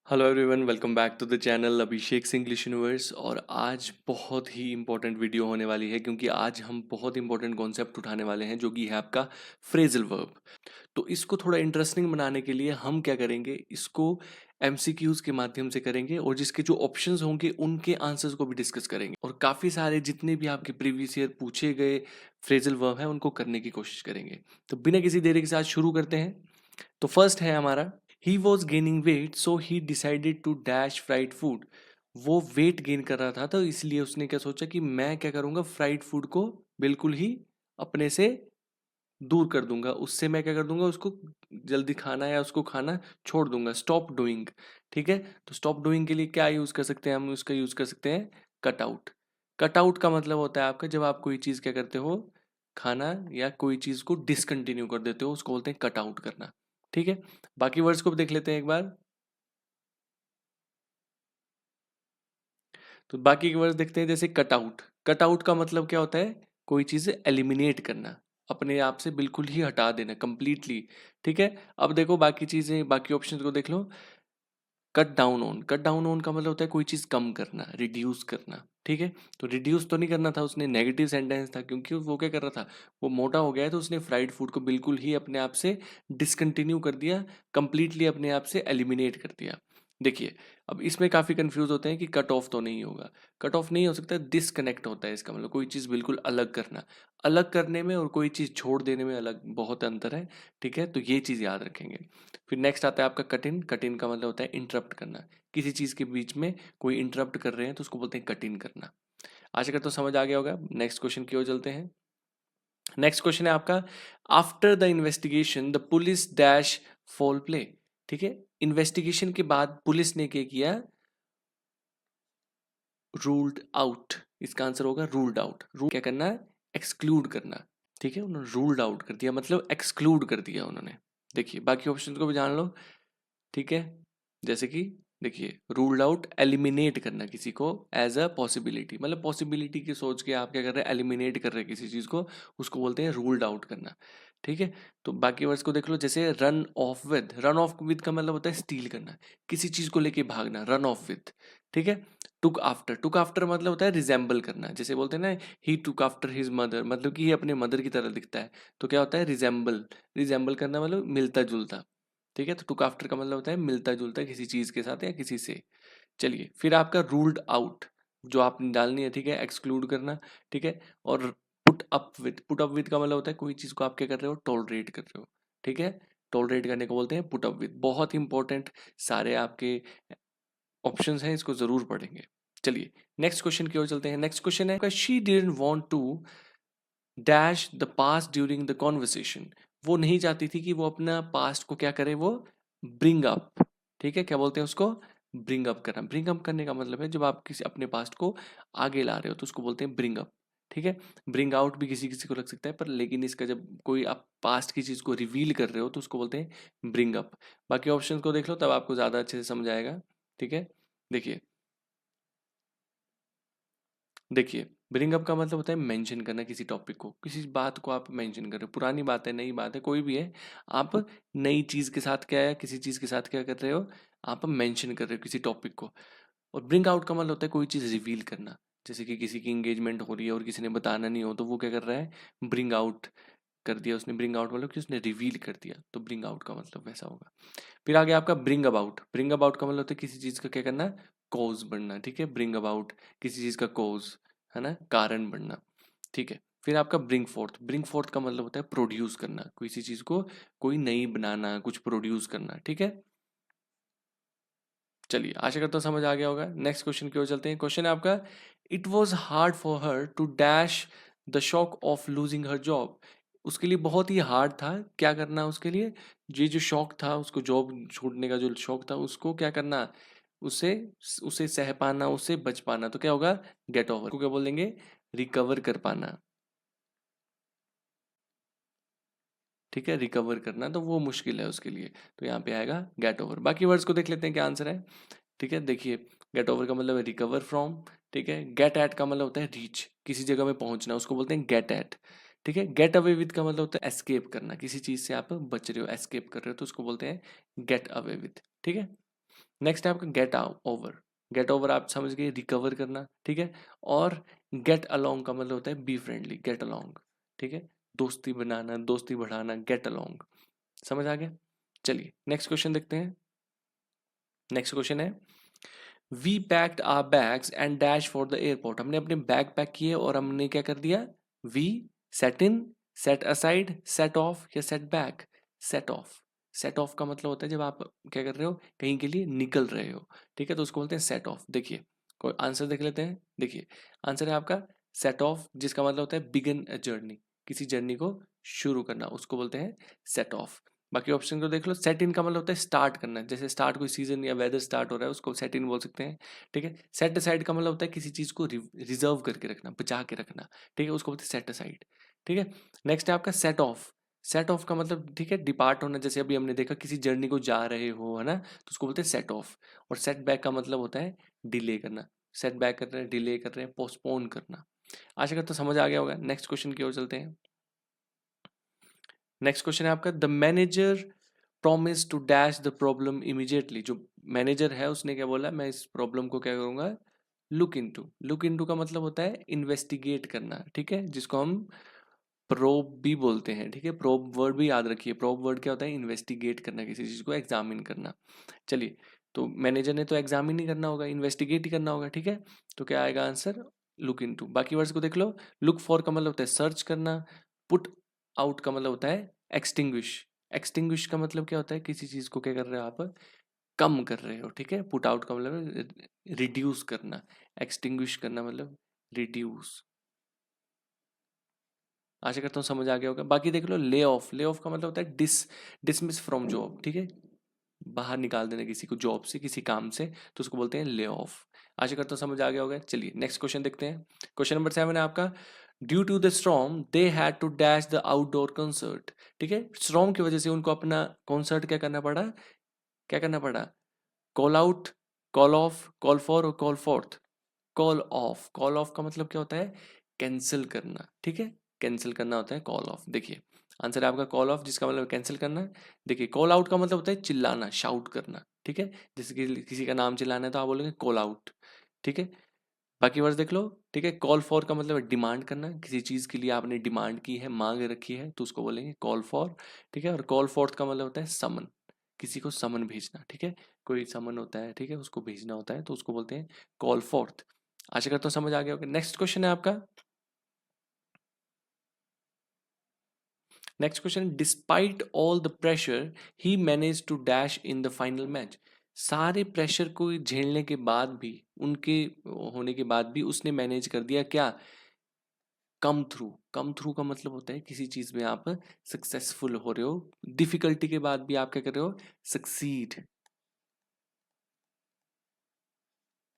Hello everyone, welcome back to the channel Abhishek English universe. और आज बहुत ही इंपॉर्टेंट वीडियो होने वाली है क्योंकि आज हम बहुत इंपॉर्टेंट कॉन्सेप्ट उठाने वाले हैं जो कि है आपका फ्रेजल वर्ब। तो इसको थोड़ा इंटरेस्टिंग बनाने के लिए हम क्या करेंगे, इसको एमसीक्यूज के माध्यम से करेंगे और जिसके जो ऑप्शंस होंगे उनके आंसर्स को भी डिस्कस करेंगे और काफ़ी सारे जितने भी आपके प्रीवियस ईयर पूछे गए फ्रेजल वर्ब हैं उनको करने की कोशिश करेंगे। तो बिना किसी देरी के साथ शुरू करते हैं। तो फर्स्ट है हमारा, he was gaining weight so he decided to dash fried food. वो वेट गेन कर रहा था तो इसलिए उसने क्या सोचा कि मैं क्या करूंगा, फ्राइड फूड को बिल्कुल ही अपने से दूर कर दूंगा, उससे मैं क्या कर दूंगा, उसको जल्दी खाना या उसको खाना छोड़ दूंगा, स्टॉप डूइंग। ठीक है, तो स्टॉप डूइंग के लिए क्या यूज कर सकते हैं हम, उसका यूज कर सकते हैं कट आउट। कट आउट का मतलब होता है आपका, जब आप कोई चीज क्या करते हो, खाना या कोई चीज को डिसकंटिन्यू कर देते हो, उसको बोलते हैं कट आउट करना। ठीक है, बाकी वर्ड्स को भी देख लेते हैं एक बार। तो बाकी के वर्ड्स देखते हैं, जैसे कट आउट। कट आउट का मतलब क्या होता है, कोई चीज़ एलिमिनेट करना, अपने आप से बिल्कुल ही हटा देना कंप्लीटली। ठीक है, अब देखो बाकी चीज़ें, बाकी ऑप्शंस को देख लो। Cut down on, cut down on का मतलब होता है कोई चीज़ कम करना, रिड्यूस करना। ठीक है, तो रिड्यूस तो नहीं करना था उसने, नेगेटिव सेंटेंस था क्योंकि वो क्या कर रहा था, वो मोटा हो गया है तो उसने फ्राइड फूड को बिल्कुल ही अपने आप से डिसकंटिन्यू कर दिया, कंप्लीटली अपने आप से एलिमिनेट कर दिया। देखिए, अब इसमें काफ़ी कंफ्यूज होते हैं कि कट ऑफ तो नहीं होगा, कट ऑफ नहीं हो सकता, डिसकनेक्ट होता है इसका मतलब, कोई चीज़ बिल्कुल अलग करना। अलग करने में और कोई चीज़ छोड़ देने में अलग बहुत अंतर है। ठीक है, तो ये चीज़ याद रखेंगे। फिर नेक्स्ट आता है आपका कट इन। कट इन का मतलब होता है इंटरप्ट करना, किसी चीज़ के बीच में कोई इंटरप्ट कर रहे हैं तो उसको बोलते हैं कट इन करना। आशा करता हूँ समझ आ गया होगा। नेक्स्ट क्वेश्चन की ओर चलते हैं। नेक्स्ट क्वेश्चन है आपका, after the investigation the police dash fall play. ठीक है, इन्वेस्टिगेशन के बाद पुलिस ने क्या किया, रूल्ड आउट। इसका आंसर होगा रूल्ड आउट। रूल क्या करना है, एक्सक्लूड करना। ठीक है, उन्होंने रूल्ड आउट कर दिया मतलब एक्सक्लूड कर दिया उन्होंने। देखिए बाकी ऑप्शन को भी जान लो। ठीक है, जैसे कि देखिए, रूल्ड आउट एलिमिनेट करना किसी को एज अ पॉसिबिलिटी, मतलब पॉसिबिलिटी की सोच के आप क्या कर रहे हैं, एलिमिनेट कर रहे हैं किसी चीज को, उसको बोलते हैं रूल्ड आउट करना। ठीक है, तो बाकी वर्ड्स को देख लो, जैसे run of with. Run of with का मतलब होता है स्टील करना, किसी चीज को लेके भागना, रन ऑफ विद। ठीक है, टुक आफ्टर। टुक आफ्टर मतलब होता है रिजेंबल करना, जैसे बोलते हैं ना, ही टुक आफ्टर हिज मदर, मतलब कि ये अपने मदर की तरह दिखता है। तो क्या होता है, रिजेंबल। रिजेंबल करना मतलब मिलता जुलता। ठीक है, तो टुक आफ्टर का मतलब होता है मिलता जुलता किसी चीज के साथ या किसी से। चलिए फिर आपका रूल्ड आउट, जो आपने डालनी है, ठीक है, एक्सक्लूड करना। ठीक है, और put up with. Put up with का मतलब होता है कोई चीज को आप क्या कर रहे हो, टॉलरेट कर रहे हो। ठीक है, टॉलरेट करने को बोलते हैं पुट अप विद। बहुत इंपॉर्टेंट सारे आपके ऑप्शंस हैं, इसको जरूर पढ़ेंगे। चलिए नेक्स्ट क्वेश्चन की ओर चलते हैं। नेक्स्ट क्वेश्चन है, she didn't want to dash the past during the conversation. वो नहीं चाहती थी कि वो अपना पास्ट को क्या करे, वो ब्रिंग अप। ठीक है, क्या बोलते हैं उसको, ब्रिंग अप करना। ब्रिंग अप करने का मतलब है जब आप किसी अपने पास्ट को आगे ला रहे हो तो उसको बोलते हैं ब्रिंग अप। ठीक है, ब्रिंग आउट भी किसी किसी को लग सकता है, पर लेकिन इसका जब कोई आप पास्ट की चीज को रिवील कर रहे हो तो उसको बोलते हैं ब्रिंग अप। बाकी ऑप्शन को देख लो तब आपको ज्यादा अच्छे से समझ आएगा। ठीक है, देखिए देखिए, ब्रिंग अप का मतलब होता है मेंशन करना किसी टॉपिक को, किसी बात को आप मेंशन कर रहे हो, पुरानी बात है, नई बात है, कोई भी है, आप नई चीज के साथ क्या है, किसी चीज के साथ क्या कर रहे हो, आप मेंशन कर रहे हो किसी टॉपिक को। और ब्रिंग आउट का मतलब होता है कोई चीज रिवील करना, जैसे कि किसी की एंगेजमेंट हो रही है और किसी ने बताना नहीं हो तो वो क्या कर रहा है, ब्रिंग आउट कर दिया उसने। ब्रिंग आउट मतलब कि उसने रिवील कर दिया, तो ब्रिंग आउट का मतलब वैसा होगा। फिर आगे आपका ब्रिंग अबाउट। ब्रिंग अबाउट का मतलब होता है किसी चीज का क्या करना, कॉज बनना। ठीक है, ब्रिंग अबाउट किसी चीज का कॉज है ना, कारण बनना। ठीक है, फिर आपका ब्रिंग फोर्थ। ब्रिंग फोर्थ का मतलब होता है प्रोड्यूस करना, किसी चीज को कोई नई बनाना, कुछ प्रोड्यूस करना। ठीक है, चलिए आशा करता हूँ समझ आ गया होगा। नेक्स्ट क्वेश्चन की ओर चलते हैं। क्वेश्चन है आपका, it was hard for her to dash the shock of losing her job. उसके लिए बहुत ही हार्ड था क्या करना, उसके लिए ये जो शौक था, उसको जॉब छूटने का जो शौक था, उसको क्या करना, उसे उसे सह पाना, उसे बच पाना। तो क्या होगा, गेट ओवर को क्या बोल देंगे, रिकवर कर पाना। ठीक है, रिकवर करना तो वो मुश्किल है उसके लिए, तो यहाँ पे आएगा गेट ओवर। बाकी वर्ड्स को देख लेते हैं क्या आंसर है। ठीक है, देखिए, गेट ओवर का मतलब है रिकवर फ्रॉम। ठीक है, गेट एट का मतलब होता है रीच, किसी जगह में पहुंचना, उसको बोलते हैं गेट एट। ठीक है, गेट अवे विद का मतलब होता है एस्केप करना, किसी चीज से आप बच रहे हो, एस्केप कर रहे हो तो उसको बोलते हैं गेट अवे विद। ठीक है, नेक्स्ट है आपका गेट ओवर। गेट ओवर आप समझ गए, रिकवर करना, ठीक है। और गेट अलोंग का मतलब होता है बी फ्रेंडली, गेट अलोंग, ठीक है, दोस्ती बनाना, दोस्ती बढ़ाना, गेट अलोंग। समझ आ गया? चलिए नेक्स्ट क्वेश्चन देखते हैं। नेक्स्ट क्वेश्चन है we packed our bags and dash for the airport. हमने अपने बैग पैक किए और हमने क्या कर दिया? We set in, set aside, set off या set back? Set off. Set off का मतलब होता है जब आप क्या कर रहे हो, कहीं के लिए निकल रहे हो, ठीक है, तो उसको बोलते हैं सेट ऑफ। देखिए कोई आंसर देख लेते हैं। देखिए आंसर है आपका सेट ऑफ, जिसका मतलब होता है बिगिन अ जर्नी, किसी जर्नी को शुरू करना, उसको बोलते हैं सेट ऑफ। बाकी ऑप्शन को देख लो। सेट इन का मतलब होता है स्टार्ट करना, जैसे स्टार्ट कोई सीजन या वेदर स्टार्ट हो रहा है उसको सेट इन बोल सकते हैं, ठीक है। सेट असाइड का मतलब होता है किसी चीज को रिजर्व करके रखना, बचा के रखना, ठीक है, उसको बोलते हैं सेट असाइड, ठीक है। नेक्स्ट है आपका सेट ऑफ। सेट ऑफ का मतलब, ठीक है, डिपार्ट होना, जैसे अभी हमने देखा किसी जर्नी को जा रहे हो, है ना, तो उसको बोलते हैं सेट ऑफ। और सेट बैक का मतलब होता है डिले करना। सेट बैक कर रहे हैं, डिले कर रहे हैं, पोस्टपोन करना। आशा करता हूं समझ आ गया होगा। नेक्स्ट क्वेश्चन की ओर चलते हैं। नेक्स्ट क्वेश्चन है आपका the manager promise to dash the problem immediately. जो मैनेजर है उसने क्या बोला, मैं इस प्रॉब्लम को क्या करूंगा, लुक इनटू। लुक इनटू का मतलब होता है इन्वेस्टिगेट करना, ठीक है, जिसको हम प्रोब भी बोलते हैं, ठीक है। प्रोब वर्ड भी याद रखिए। प्रोब वर्ड क्या होता है? इन्वेस्टिगेट करना, किसी चीज को एग्जामिन करना। चलिए, तो मैनेजर ने तो एग्जामिन ही करना होगा, इन्वेस्टिगेट ही करना होगा, ठीक है। तो क्या आएगा आंसर? Look into. बाकी वर्ड्स को देख लो। लुक फॉर का मतलब होता है सर्च करना। पुट आउट का मतलब होता है एक्सटिंग्विश। एक्सटिंग्विश का मतलब क्या होता है? किसी चीज को क्या कर रहे हो आप, कम कर रहे हो, ठीक है। पुट आउट का मतलब रिड्यूस करना। एक्सटिंग्विश करना मतलब रिड्यूस। आशा करता हूँ समझ आ गया होगा। बाकी देख लो ले ऑफ। ले ऑफ का मतलब होता है डिसमिस फ्रॉम जॉब, ठीक है, बाहर निकाल देना किसी को जॉब से, किसी काम से, तो उसको बोलते हैं ले ऑफ। आशा करता हूँ समझ आ गया होगा। चलिए नेक्स्ट क्वेश्चन देखते हैं। क्वेश्चन नंबर 7 है आपका due to the storm they had to dash the outdoor concert. ठीक है, स्टॉर्म की वजह से उनको अपना कॉन्सर्ट क्या करना पड़ा? क्या करना पड़ा? Call out, call off, call for और call forth. Call off. Call off का मतलब क्या होता है? कैंसिल करना, ठीक है, कैंसिल करना होता है कॉल ऑफ। देखिए आंसर है आपका कॉल ऑफ, जिसका मतलब कैंसिल करना है। देखिए कॉल आउट का मतलब होता है चिल्लाना, शाउट करना, ठीक है, जैसे कि किसी का नाम चिल्लाना है तो आप बोलेंगे कॉल आउट, ठीक है। बाकी वर्ड्स देख लो, ठीक है। कॉल फॉर का मतलब है डिमांड करना, किसी चीज के लिए आपने डिमांड की है, मांग रखी है, तो उसको बोलेंगे कॉल फॉर, ठीक है। और कॉल फोर्थ का मतलब होता है समन, किसी को समन भेजना, ठीक है, कोई समन होता है, ठीक है, उसको भेजना होता है, तो उसको बोलते हैं कॉल फोर्थ। आशा करता हूँ समझ आ गया होगा। नेक्स्ट क्वेश्चन है आपका। Next question, despite all the pressure he manage to dash in the final match. सारे प्रेशर को झेलने के बाद भी, उनके होने के बाद भी उसने मैनेज कर दिया क्या? Come through. कम थ्रू का मतलब होता है किसी चीज में आप सक्सेसफुल हो रहे हो, डिफिकल्टी के बाद भी आप क्या कर रहे हो? सक्सीड,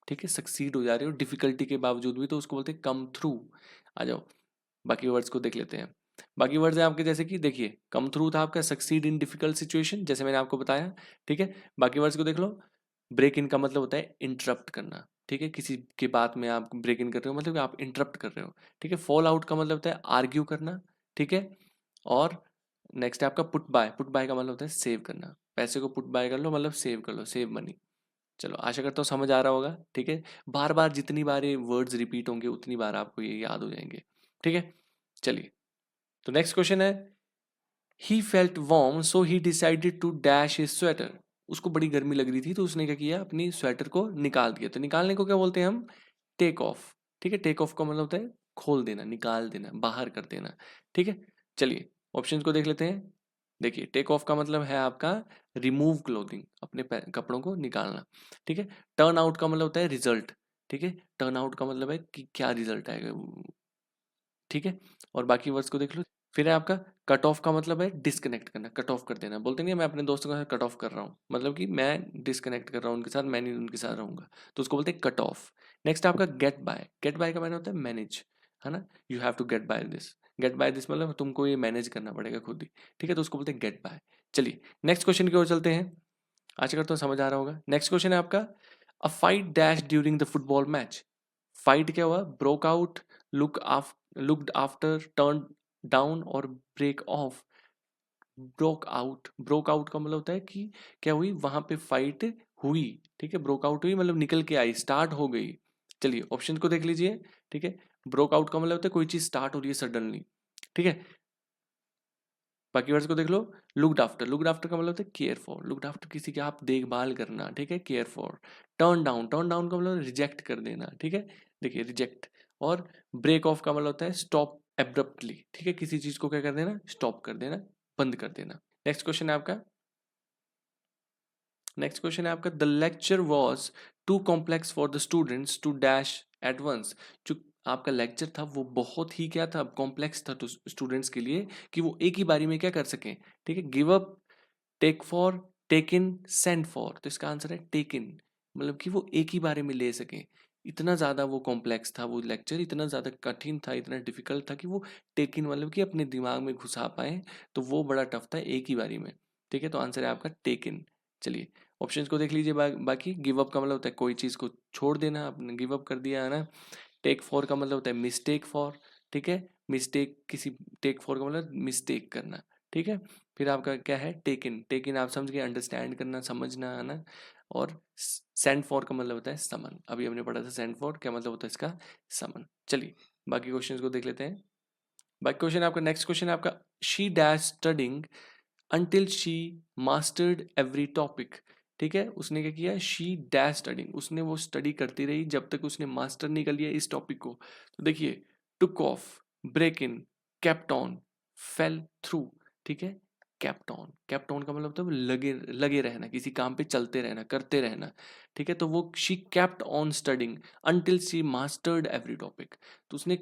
ठीक है, सक्सीड हो जा रहे हो डिफिकल्टी के बावजूद भी, तो उसको बोलते हैं कम थ्रू। आ जाओ बाकी वर्ड्स को देख लेते हैं। बाकी वर्ड्स हैं आपके, जैसे कि देखिए कम थ्रू था आपका सक्सीड इन डिफिकल्ट सिचुएशन, जैसे मैंने आपको बताया, ठीक है। बाकी वर्ड्स को देख लो। ब्रेक इन का मतलब होता है इंटरप्ट करना, ठीक है, किसी के बात में आप ब्रेक इन कर रहे हो मतलब कि आप इंटरप्ट कर रहे हो, ठीक है। फॉल आउट का मतलब होता है आर्ग्यू करना, ठीक है। और नेक्स्ट है आपका पुट बाय। पुट बाय का मतलब होता है सेव करना, पैसे को पुट बाय कर लो मतलब सेव कर लो, सेव मनी। चलो आशा करता हूँ समझ आ रहा होगा, ठीक है। बार बार जितनी बार ये वर्ड्स रिपीट होंगे उतनी बार आपको ये याद हो जाएंगे, ठीक है। चलिए, तो नेक्स्ट क्वेश्चन है he felt warm so he decided to dash his sweater. उसको बड़ी गर्मी लग रही थी तो उसने क्या किया, अपनी स्वेटर को निकाल दिया। तो निकालने को क्या बोलते हैं हम? टेक ऑफ, ठीक है। टेक ऑफ का मतलब होता है खोल देना, निकाल देना, बाहर कर देना, ठीक है। चलिए ऑप्शंस को देख लेते हैं। देखिए टेक ऑफ का मतलब है आपका रिमूव क्लोथिंग, अपने कपड़ों को निकालना, ठीक है। टर्न आउट का मतलब होता है रिजल्ट, ठीक है। टर्न आउट का मतलब है कि क्या रिजल्ट आएगा, ठीक है। और बाकी वर्ड्स को देख लो। फिर है आपका कट ऑफ का मतलब है डिस्कनेक्ट करना, कट ऑफ कर देना। बोलते नहीं है, मैं अपने दोस्तों का कट ऑफ कर रहा हूँ, मतलब कि मैं डिस्कनेक्ट कर रहा हूँ उनके साथ, मैं नहीं उनके साथ रहूंगा, तो उसको बोलते हैं कट ऑफ। नेक्स्ट आपका गेट बाय। गेट बाय का मैंने होता है मैनेज, है ना, you have to get by this. Get by this मतलब तुमको ये मैनेज करना पड़ेगा खुद ही, ठीक है, तो उसको बोलते हैं गेट बाय। चलिए नेक्स्ट क्वेश्चन की ओर चलते हैं। आशा करता हूँ समझ आ रहा होगा। नेक्स्ट क्वेश्चन है आपका a fight dash during the football match. Fight क्या हुआ? Broke out, looked after, turn down और break off. Broke out. Broke out का मतलब होता है कि क्या हुई, वहां पे फाइट हुई, ठीक है, ब्रोक आउट हुई मतलब निकल के आई, स्टार्ट हो गई। चलिए ऑप्शन को देख लीजिए, ठीक है। ब्रोक आउट का मतलब होता है कोई चीज स्टार्ट हो रही है सडनली, ठीक है। बाकी वर्ड्स को देख लो। लुक्ड आफ्टर का मतलब होता है केयर फॉर, लुक्ड आफ्टर किसी की आप देखभाल करना, ठीक है, केयर फॉर। टर्न डाउन का मतलब रिजेक्ट कर देना, ठीक है, देखिए रिजेक्ट। और ब्रेक ऑफ का मतलब होता है स्टॉप एब्रप्टली, ठीक है, किसी चीज को क्या कर देना, स्टॉप कर देना, बंद कर देना। नेक्स्ट क्वेश्चन है आपका, the lecture was too complex for the students to dash at once. जो आपका लेक्चर था वो बहुत ही क्या था, कॉम्प्लेक्स था तो स्टूडेंट्स के लिए कि वो एक ही बारी में क्या कर सकें, ठीक है। Give up, take for, take in, send for, तो इसका आंसर है टेक इन, मतलब कि वो एक ही बारे में ले सकें। इतना ज़्यादा वो कॉम्प्लेक्स था वो लेक्चर, इतना ज़्यादा कठिन था, इतना डिफिकल्ट था कि वो टेक इन मतलब कि अपने दिमाग में घुसा पाए, तो वो बड़ा टफ था एक ही बारी में, ठीक है। तो आंसर है आपका टेक इन। चलिए ऑप्शंस को देख लीजिए। बाकी गिव अप का मतलब होता है कोई चीज़ को छोड़ देना, आपने गिव अप कर दिया है ना। टेक फॉर का मतलब होता है मिस्टेक फॉर, ठीक है, मिस्टेक किसी, टेक फॉर का मतलब मिस्टेक करना, ठीक है। फिर आपका क्या है टेक इन आप समझ गए, अंडरस्टैंड करना, समझना, है ना। और सेंड फॉर का मतलब होता है समन, अभी हमने पढ़ा था सेंड फॉर क्या मतलब होता है इसका, समन। चलिए बाकी क्वेश्चंस को देख लेते हैं। बाकी क्वेश्चन आपका, नेक्स्ट क्वेश्चन है आपका, she dash studying until she mastered every topic, ठीक है। उसने क्या किया, शी डैश स्टडिंग, उसने वो स्टडी करती रही जब तक उसने मास्टर नहीं कर लिया इस टॉपिक को। तो देखिए took off, break in, kept on, fell through, ठीक है। केप्ट ऑन, केप्ट ऑन का मतलब होता है लगे लगे रहना, किसी काम पे चलते रहना, करते रहना, ठीक है। तो वो she kept on studying until she mastered every topic, तो उसने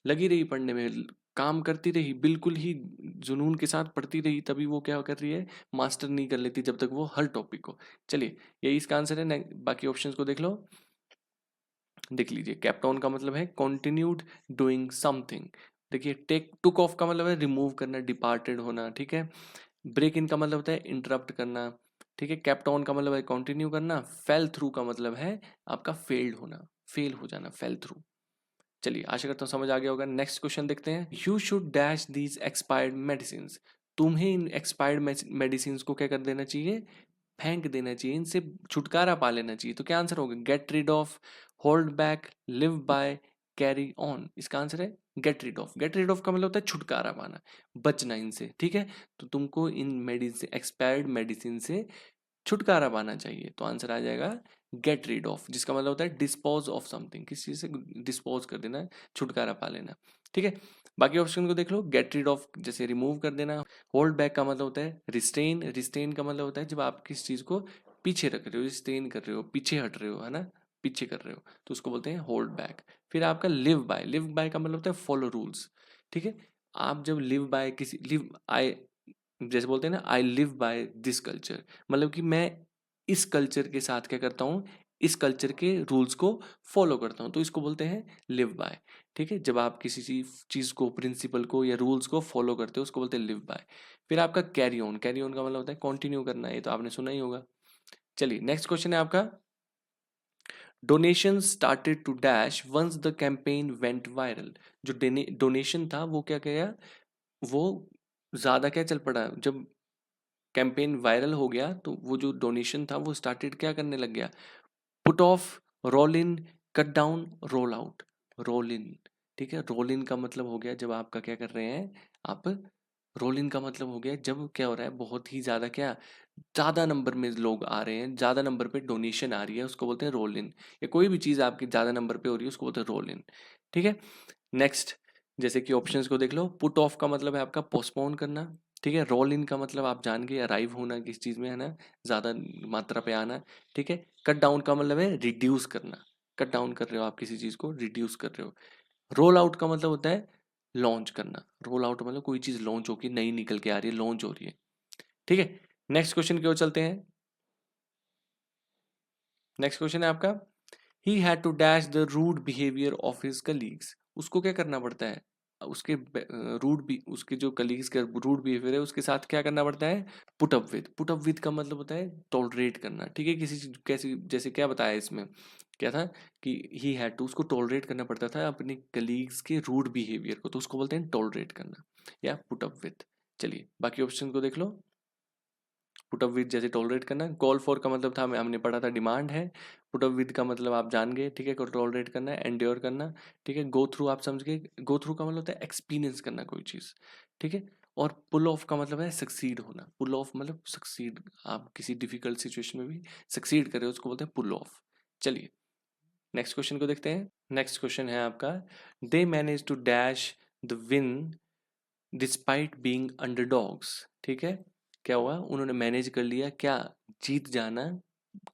लगी रही पढ़ने में, काम करती रही, बिल्कुल ही जुनून के साथ पढ़ती रही, तभी वो क्या कर रही है, मास्टर नहीं कर लेती जब तक वो हर टॉपिक को। चलिए यही इसका आंसर है। बाकी ऑप्शंस को देख लो, देख लीजिए। केप्ट ऑन का मतलब है कंटिन्यूड डूइंग समथिंग, देखिए। टेक टुक ऑफ का मतलब है रिमूव करना, डिपार्टेड होना, ठीक है। ब्रेक इन का मतलब होता है इंटरप्ट करना, ठीक है। केप्ट ऑन का मतलब है कंटिन्यू करना। फेल थ्रू का मतलब है आपका फेल्ड होना, फेल हो जाना, फेल थ्रू। चलिए आशा करता हूँ समझ आ गया होगा। नेक्स्ट क्वेश्चन देखते हैं। You should dash these expired medicine, तुम्हें इन एक्सपायर्ड मेडिसिन को क्या कर देना चाहिए, फेंक देना चाहिए, इनसे छुटकारा पा लेना चाहिए। तो क्या आंसर होगा, get rid of, hold back, live by, carry on. इसका आंसर है get rid of. Get rid of का मतलब होता है छुटकारा पाना, बचना इनसे, ठीक है। तो तुमको इन मेडिसिन, एक्सपायर्ड मेडिसिन से छुटकारा पाना चाहिए, तो आंसर आ जाएगा गेट रीड ऑफ, जिसका मतलब होता है डिस्पोज ऑफ समथिंग, किसी चीज से डिस्पोज कर देना, छुटकारा पा लेना, ठीक है। बाकी ऑप्शन को देख लो। गेट रीड ऑफ जैसे रिमूव कर देना। होल्ड बैक का मतलब होता है रिस्ट्रेन, रिस्ट्रेन का मतलब होता है जब आप किसी चीज को पीछे रख रहे हो, रिस्ट्रेन कर रहे हो, पीछे हट रहे हो, है ना, पीछे कर रहे हो, तो उसको बोलते हैं होल्ड बैक। फिर आपका लिव बाय, लिव बाय का मतलब होता है फॉलो रूल्स, ठीक है। आप जब लिव बाय किसी, लिव आई, जैसे बोलते हैं ना, I live by this culture, मतलब कि मैं इस कल्चर के साथ क्या करता हूँ, इस कल्चर के रूल्स को फॉलो करता हूँ, तो इसको बोलते हैं लिव बाय, ठीक है। जब आप किसी चीज को, प्रिंसिपल को या रूल्स को फॉलो करते हो उसको बोलते हैं लिव बाय। फिर आपका कैरी ऑन, कैरी ऑन का मतलब होता है कंटिन्यू करना, ये तो आपने सुना ही होगा। चलिए नेक्स्ट क्वेश्चन है आपका, donation started to dash once the campaign went viral. जो डोनेशन था वो क्या किया, वो ज्यादा क्या चल पड़ा, जब कैंपेन वायरल हो गया तो वो जो डोनेशन था वो स्टार्टेड क्या करने लग गया, put off, roll in, cut down, roll out, roll in, ठीक है। रोल इन का मतलब हो गया जब आपका क्या कर रहे हैं आप, रोल इन का मतलब हो गया जब क्या हो रहा है, बहुत ही ज्यादा क्या, ज्यादा नंबर में लोग आ रहे हैं, ज्यादा नंबर पे डोनेशन आ रही है, उसको बोलते हैं रोल इन। या कोई भी चीज आपकी ज्यादा नंबर पे हो रही है उसको बोलते हैं रोल इन, ठीक है। नेक्स्ट, जैसे कि ऑप्शंस को देख लो। पुट ऑफ का मतलब है आपका पोस्टपोन करना, ठीक है। रोल इन का मतलब आप जान के अराइव होना किस चीज में, है ना, ज्यादा मात्रा पे आना, ठीक है। कट डाउन का मतलब है रिड्यूस करना, कट डाउन कर रहे हो आप किसी चीज को, रिड्यूस कर रहे हो। रोल आउट का मतलब होता है लॉन्च करना, रोल आउट मतलब कोई चीज लॉन्च होगी, नई निकल के आ रही है, लॉन्च हो रही है, ठीक है। नेक्स्ट क्वेश्चन की ओर चलते हैं। नेक्स्ट क्वेश्चन है आपका, he had to dash the rude behaviour of his colleagues. उसको क्या करना पड़ता है, उसके रूड भी, उसके जो कलीग्स का रूड बिहेवियर है उसके साथ क्या करना पड़ता है, put up with. Put up with का मतलब होता है टॉलरेट करना, ठीक है। किसी कैसी, जैसे क्या बताया इसमें, क्या था कि ही हैड टू, उसको टॉलरेट करना पड़ता था अपने कलीग्स के रूड बिहेवियर को, तो उसको बोलते हैं टॉलरेट करना या पुट अप विद। चलिए बाकी ऑप्शन को देख लो। पुट अप विद जैसे टॉलरेट करना, कॉल फॉर का मतलब था हमने पढ़ा था डिमांड है, पुट अप विद का मतलब आप जान गए, ठीक है, टॉलरेट करना है, एंड्योर करना, ठीक है, गो थ्रू आप समझ गए, गो थ्रू का मतलब होता है एक्सपीरियंस करना कोई चीज़, ठीक है, और पुल ऑफ का मतलब है सक्सीड होना, पुल ऑफ मतलब सक्सीड, आप किसी डिफिकल्ट सिचुएशन में भी सक्सीड कर रहे हो उसको बोलते हैं पुल ऑफ। चलिए नेक्स्ट क्वेश्चन को देखते हैं। नेक्स्ट क्वेश्चन है आपका, they manage to dash the win despite being underdogs, ठीक है, क्या हुआ, उन्होंने मैनेज कर लिया क्या, जीत जाना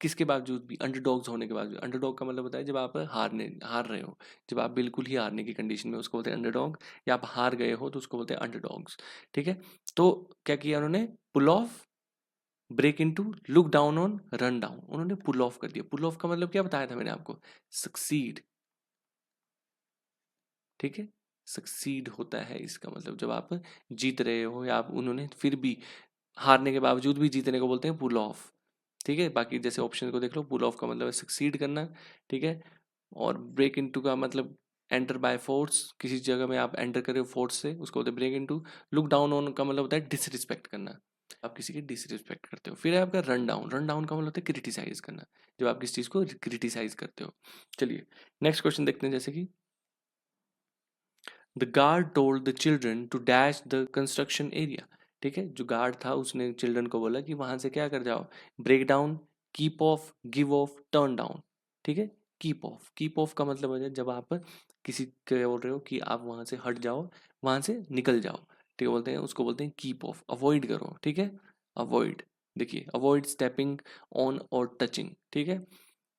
किसके बावजूद भी, अंडरडॉग्स होने के बावजूद। अंडरडॉग का मतलब होता है जब आप हार रहे हो, जब आप बिल्कुल ही हारने की कंडीशन में, उसको बोलते हैं अंडरडॉग, या आप हार गए हो तो उसको बोलते हैं अंडरडॉग्स, ठीक है। तो क्या किया उन्होंने, pull off, break into, look down on, run down, उन्होंने पुल ऑफ कर दिया। पुल ऑफ का मतलब क्या बताया था मैंने आपको, सक्सीड, ठीक है, सक्सीड होता है इसका मतलब जब आप जीत रहे हो या आप, उन्होंने फिर भी हारने के बावजूद भी जीतने को बोलते हैं पुल ऑफ, ठीक है। बाकी जैसे ऑप्शन को देख लो, पुल ऑफ का मतलब है सक्सीड करना, ठीक है, और ब्रेक इनटू का मतलब एंटर बाय फोर्स, किसी जगह में आप एंटर कर रहे हो फोर्स से, उसको बोलते हैं break into. Look down on का मतलब होता है डिसरिस्पेक्ट करना, आप किसी की डिसरिस्पेक्ट करते हो। फिर है आपका रन डाउन, रन डाउन का मतलब होता है क्रिटिसाइज करना, जब आप किसी चीज को क्रिटिसाइज करते हो। चलिए नेक्स्ट क्वेश्चन देखते हैं, जैसे कि the guard told the children to dash the construction area, ठीक है, जो गार्ड था उसने चिल्ड्रन को बोला कि वहां से क्या कर जाओ, break down, keep off, give off, turn down, ठीक है। कीप ऑफ, कीप ऑफ का मतलब है जब आप किसी को बोल रहे हो कि आप वहां से हट जाओ, वहां से निकल जाओ, ठीक है, बोलते हैं उसको बोलते हैं कीप ऑफ, अवॉइड करो, ठीक है, अवॉइड, देखिए अवॉइड स्टेपिंग ऑन और टचिंग, ठीक है।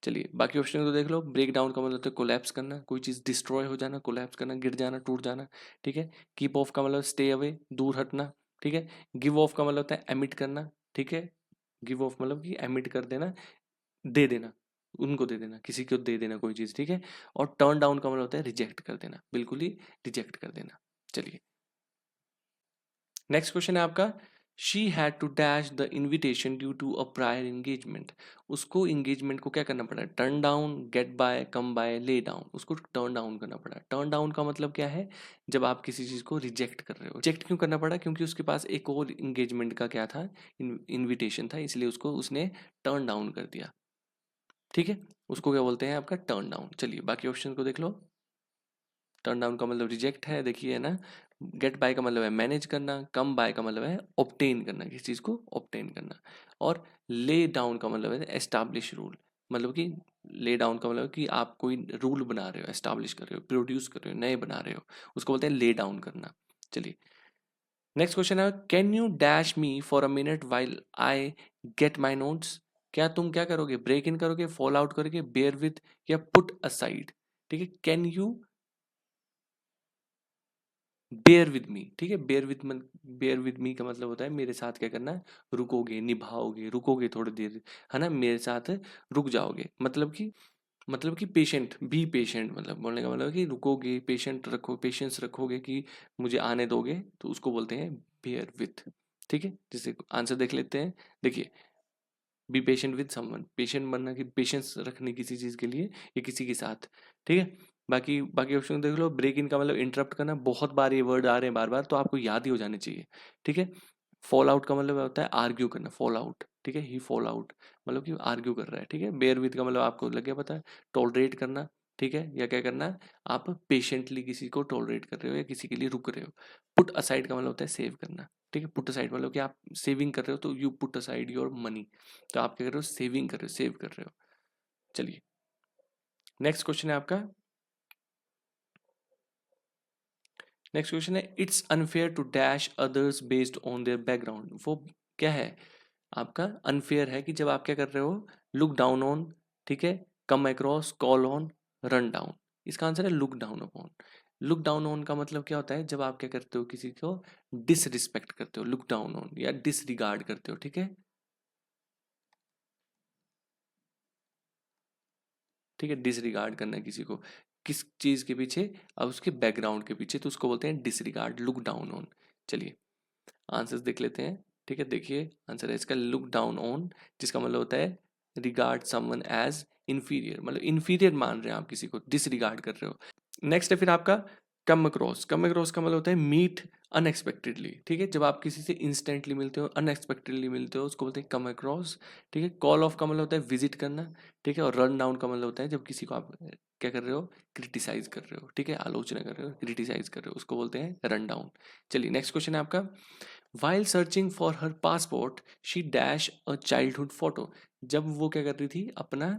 चलिए बाकी ऑप्शन को देख लो, ब्रेक डाउन का मतलब होता है कोलैप्स करना, कोई चीज़ डिस्ट्रॉय हो जाना, कोलैप्स करना, गिर जाना, टूट जाना, ठीक है। कीप ऑफ का मतलब स्टे अवे, दूर हटना, ठीक है। गिव ऑफ का मतलब होता है एमिट करना, ठीक है, गिव ऑफ मतलब कि एमिट कर देना, दे देना, उनको दे देना, किसी को दे देना कोई चीज़, ठीक है। और टर्न डाउन का मतलब होता है रिजेक्ट कर देना, बिल्कुल ही रिजेक्ट कर देना। चलिए नेक्स्ट क्वेश्चन है आपका, she had to dash the invitation due to a prior engagement, उसको एंगेजमेंट को क्या करना पड़ा, turn down, get by, come by, lay down, उसको टर्न डाउन करना पड़ा। टर्न डाउन का मतलब क्या है, जब आप किसी चीज़ को रिजेक्ट कर रहे हो। रिजेक्ट क्यों करना पड़ा, क्योंकि उसके पास एक और एंगेजमेंट का क्या था, इन्विटेशन था, इसलिए उसको उसने टर्न डाउन कर दिया, ठीक है, उसको क्या बोलते हैं आपका टर्न डाउन। चलिए बाकी ऑप्शन को देख लो, टर्न डाउन का मतलब रिजेक्ट है, देखिए है ना, गेट बाय का मतलब है मैनेज करना, कम बाय का मतलब है ऑब्टेन करना, किसी चीज़ को ऑब्टेन करना, और ले डाउन का मतलब है एस्टैब्लिश रूल, मतलब कि ले डाउन का मतलब कि आप कोई रूल बना रहे हो, एस्टैब्लिश कर रहे हो, प्रोड्यूस कर रहे हो, नए बना रहे हो, उसको बोलते हैं ले डाउन करना। चलिए नेक्स्ट क्वेश्चन है, can you dash me for a minute while I get my notes, क्या तुम क्या करोगे, ब्रेक इन करोगे, फॉल आउट करोगे, बेयर विथ, या पुट असाइड, ठीक है। Can you bear with me, ठीक है, बेयर विद मी का मतलब होता है मेरे साथ क्या करना है, रुकोगे, निभाओगे, रुकोगे थोड़ी देर, है ना, मेरे साथ रुक जाओगे, मतलब कि पेशेंट, बी पेशेंट, मतलब बोलने का मतलब है कि रुकोगे, पेशेंट रखो, पेशेंस रखोगे कि मुझे आने दोगे, तो उसको बोलते हैं बेयर विथ, ठीक है। जैसे आंसर देख लेते हैं, देखिए be patient with someone, patient बनना कि पेशेंस रखने किसी चीज़ के लिए या किसी के साथ, ठीक है। बाकी बाकी ऑप्शन देख लो, ब्रेक इन का मतलब इंटरप्ट करना, बहुत बार ये वर्ड आ रहे हैं बार बार, तो आपको याद ही हो जाने चाहिए, ठीक है। फॉल आउट का मतलब होता है आर्ग्यू करना, फॉल आउट, ठीक है, ही फॉल आउट मतलब कि आर्ग्यू कर रहा है, ठीक है। बेयर विद का मतलब आपको लग गया पता है, टॉलरेट करना, ठीक है, या क्या करना है, आप पेशेंटली किसी को टॉलरेट कर रहे हो या किसी के लिए रुक रहे हो। पुट असाइड का मतलब होता है सेव करना, ठीक है, पुट असाइड मतलब कि आप सेविंग कर रहे हो, तो you put aside your money, तो आप क्या कर रहे हो, सेविंग कर रहे हो, सेव कर रहे हो। चलिए नेक्स्ट क्वेश्चन है आपका, नेक्स्ट क्वेश्चन है, it's unfair to dash others based on their background, वो क्या है आपका, अनफेयर है कि जब आप क्या कर रहे हो, लुक डाउन ऑन, ठीक है, come across, call on, run down, इसका आंसर है look down upon. Look down on का मतलब क्या होता है, जब आप क्या करते हो, किसी को डिसरिस्पेक्ट करते हो, लुक डाउन ऑन, या डिसरिगार्ड करते हो, ठीक है, ठीक है, डिसरिगार्ड करना है किसी को, किस चीज के पीछे, अब उसके बैकग्राउंड के पीछे, तो उसको बोलते हैं डिसरिगार्ड, लुक डाउन ऑन। चलिए आंसर्स देख लेते हैं, ठीक है, देखिए आंसर है इसका लुक डाउन ऑन, जिसका मतलब होता है रिगार्ड समवन एज इंफीरियर, मतलब इंफीरियर मान रहे हैं आप किसी को, डिसरिगार्ड कर रहे हो। नेक्स्ट है फिर आपका कम अक्रॉस, कम अक्रॉस का मतलब होता है मीट अनएक्सपेक्टेडली, ठीक है। जब आप किसी से इंस्टेंटली मिलते हो, अनएक्सपेक्टेडली मिलते हो, उसको बोलते हैं कम अक्रॉस, ठीक है। कॉल ऑफ का मतलब होता है विजिट करना, ठीक है। और रन डाउन का मतलब होता है जब किसी को आप क्या कर रहे हो, क्रिटिसाइज कर रहे हो, ठीक है, आलोचना कर रहे हो, क्रिटिसाइज कर रहे हो, उसको बोलते हैं रन डाउन। चलिए नेक्स्ट क्वेश्चन है आपका, while searching for her passport she dash a childhood photo. जब वो क्या कर रही थी, अपना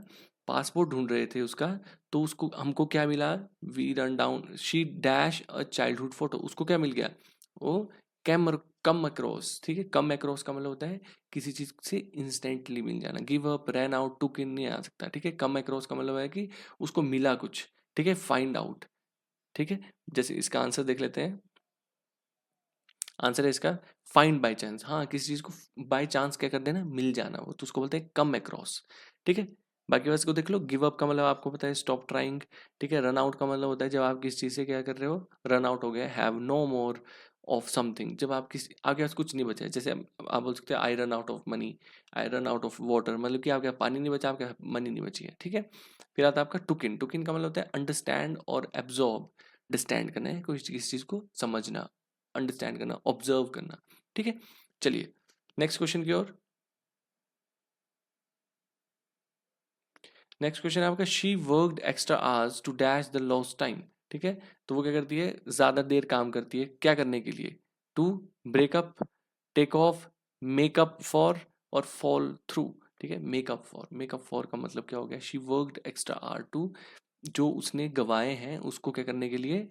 पासपोर्ट ढूंढ रहे थे उसका, तो उसको हमको क्या मिला, we run down she dash a childhood photo, उसको क्या मिल गया, वो कैम कम अक्रॉस, ठीक है। कम अक्रॉस का मतलब होता है किसी चीज से इंस्टेंटली मिल जाना, give up, ran out, to in नहीं आ सकता, ठीक है। कम अक्रॉस का मतलब है कि उसको मिला कुछ, ठीक है, फाइंड आउट, ठीक है। जैसे इसका आंसर देख लेते हैं, आंसर है इसका फाइंड बाय चांस, हाँ किसी चीज को बाय चांस क्या कर देना, मिल जाना, वो तो उसको बोलते हैं कम अक्रॉस, ठीक है। बाकी वैसे को देख लो, गिव अप का मतलब आपको पता है स्टॉप ट्राइंग, ठीक है। रन आउट का मतलब होता है जब आप किसी चीज से क्या कर रहे हो, रन आउट हो गया, have no more of something, जब आप किसी आगे पास कुछ नहीं बचा है, जैसे आप बोल सकते हैं I run out of money, I run out of water, मतलब कि आपके पानी नहीं बचा, आपके मनी नहीं बची है, ठीक है। फिर आता है आपका टुकिन, टुकिन का मतलब होता है अंडरस्टैंड और एब्जॉर्ब, अंडरस्टैंड करना है कोई किसी चीज को समझना, अंडरस्टैंड करना, ऑब्जर्व करना, ठीक है। चलिए नेक्स्ट क्वेश्चन की ओर, नेक्स्ट क्वेश्चन है आपका, she worked extra hours to dash the lost time, ठीक है। तो वो क्या करती है, ज्यादा देर काम करती है, क्या करने के लिए, to break up, take off, make up for, और फॉल थ्रू, ठीक है। मेकअप फॉर, मेकअप फॉर का मतलब क्या हो गया, she worked extra hour to, जो उसने गवाए हैं उसको क्या करने के लिए,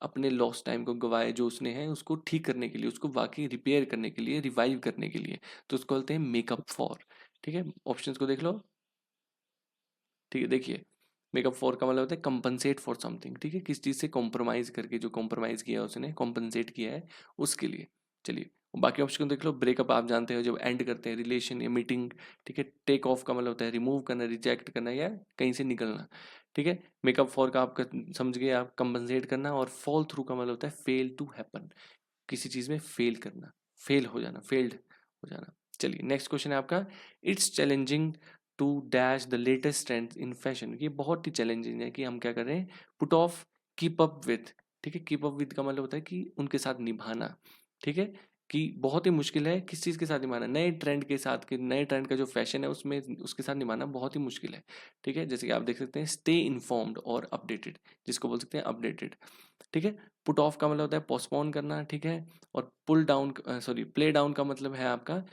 अपने लॉस्ट टाइम को गवाए जो उसने है उसको ठीक करने के लिए, उसको वाकई रिपेयर करने के लिए, रिवाइव करने के लिए, तो उसको बोलते हैं मेकअप फॉर, ठीक है। ऑप्शंस को देख लो, ठीक है। देखिए मेकअप फॉर का मतलब होता है कंपनसेट फॉर समथिंग, ठीक है, किस चीज से कॉम्प्रोमाइज करके, जो कॉम्प्रोमाइज किया है उसने कॉम्पनसेट किया है उसके लिए। चलिए बाकी ऑप्शन को देख लो, ब्रेकअप आप जानते हो जब एंड करते हैं रिलेशन या मीटिंग, ठीक है। टेक ऑफ का मतलब होता है रिमूव करना, रिजेक्ट करना या कहीं से निकलना, ठीक है। मेकअप फॉर का आपका समझ गए आप, कंपनसेट करना, और फॉल थ्रू का मतलब होता है फेल टू हैपन, किसी चीज में फेल करना, फेल हो जाना, फेल्ड हो जाना। चलिए नेक्स्ट क्वेश्चन है आपका, it's challenging to dash the latest trend in fashion, ये बहुत ही चैलेंजिंग है कि हम क्या कर रहे हैं, put off, keep up with, ठीक है। कीप अप विथ का मतलब होता है कि उनके साथ निभाना, ठीक है, कि बहुत ही मुश्किल है किस चीज़ के साथ निभाना, नए ट्रेंड के साथ, कि नए ट्रेंड का जो फैशन है उसमें उसके साथ निभाना बहुत ही मुश्किल है, ठीक है। जैसे कि आप देख सकते हैं स्टे इन्फॉर्म्ड और अपडेटेड, जिसको बोल सकते हैं अपडेटेड, ठीक है। पुट ऑफ का मतलब होता है पोस्टपोन करना, ठीक है। और pull down, sorry play down का मतलब है आपका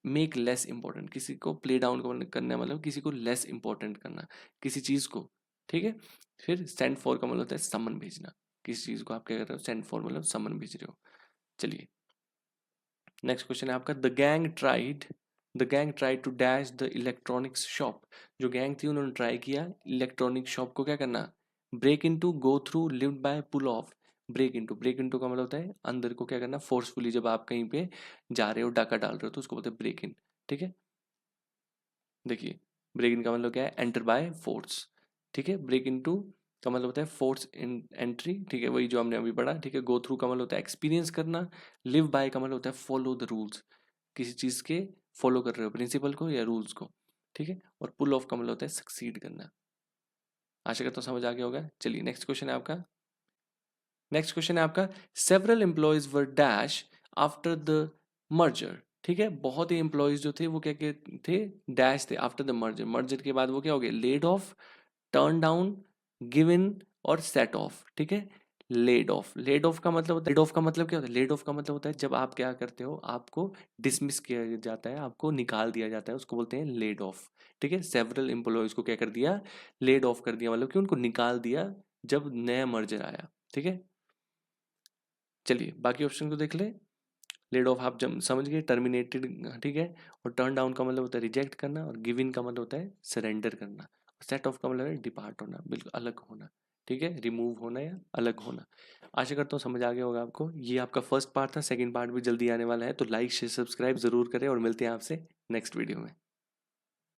मेक लेस इंपॉर्टेंट, किसी को प्ले डाउन करना मतलब किसी को लेस इंपॉर्टेंट करना, किसी चीज को, ठीक है। फिर सेंड फॉर का मतलब होता है समन भेजना, किसी चीज को आप क्या कर रहे हो, सेंड फॉर मतलब समन भेज रहे हो। चलिए नेक्स्ट क्वेश्चन है आपका, the gang tried to dash the electronics shop, जो गैंग थी उन्होंने ट्राई किया इलेक्ट्रॉनिक शॉप को क्या करना, break into, go through, lived by, pull off. Break into, break into का मतलब होता है अंदर को क्या करना फोर्सफुली, जब आप कहीं पे जा रहे हो डाका डाल रहे हो तो उसको बोलते हैं ब्रेक इन, ठीक है। देखिए ब्रेक इन का मतलब क्या है, एंटर बाय फोर्स, ठीक है। ब्रेक इनटू का मतलब होता है फोर्स इन एंट्री, ठीक है, वही जो हमने अभी पढ़ा, ठीक है। गो थ्रू का मतलब होता है एक्सपीरियंस करना, लिव बाय का मतलब होता है फॉलो द रूल्स, किसी चीज के फॉलो कर रहे हो प्रिंसिपल को या रूल्स को, ठीक है। और पुल ऑफ का मतलब होता है सक्सीड करना। आशा करता हूँ समझ आ गया होगा। चलिए नेक्स्ट क्वेश्चन है आपका, नेक्स्ट क्वेश्चन है आपका, several employees were dash after the merger, ठीक है। बहुत ही एम्प्लॉयज जो थे वो क्या थे, डैश थे आफ्टर द मर्जर, मर्जर के बाद वो क्या हो गए, laid off, turn down, give in, और सेट ऑफ, ठीक है। लेड ऑफ, लेड ऑफ का मतलब होता है, लेड ऑफ का मतलब क्या होता है, लेड ऑफ का मतलब होता है जब आप क्या करते हो, आपको डिसमिस किया जाता है, आपको निकाल दिया जाता है, उसको बोलते हैं लेड ऑफ, ठीक है। सेवरल एम्प्लॉयज को क्या कर दिया, लेड ऑफ कर दिया, मतलब कि उनको निकाल दिया जब नया मर्जर आया, ठीक है। चलिए बाकी ऑप्शन को देख ले, लेड ऑफ आप जब समझ गए, टर्मिनेटेड, ठीक है। और टर्न डाउन का मतलब होता है रिजेक्ट करना, और गिव इन का मतलब होता है सरेंडर करना, और सेट ऑफ का मतलब है डिपार्ट होना, बिल्कुल अलग होना, ठीक है, रिमूव होना या अलग होना। आशा करता हूँ समझ आ गया होगा आपको। ये आपका फर्स्ट पार्ट था, सेकंड पार्ट भी जल्दी आने वाला है, तो लाइक शेयर सब्सक्राइब जरूर करें, और मिलते हैं आपसे नेक्स्ट वीडियो में।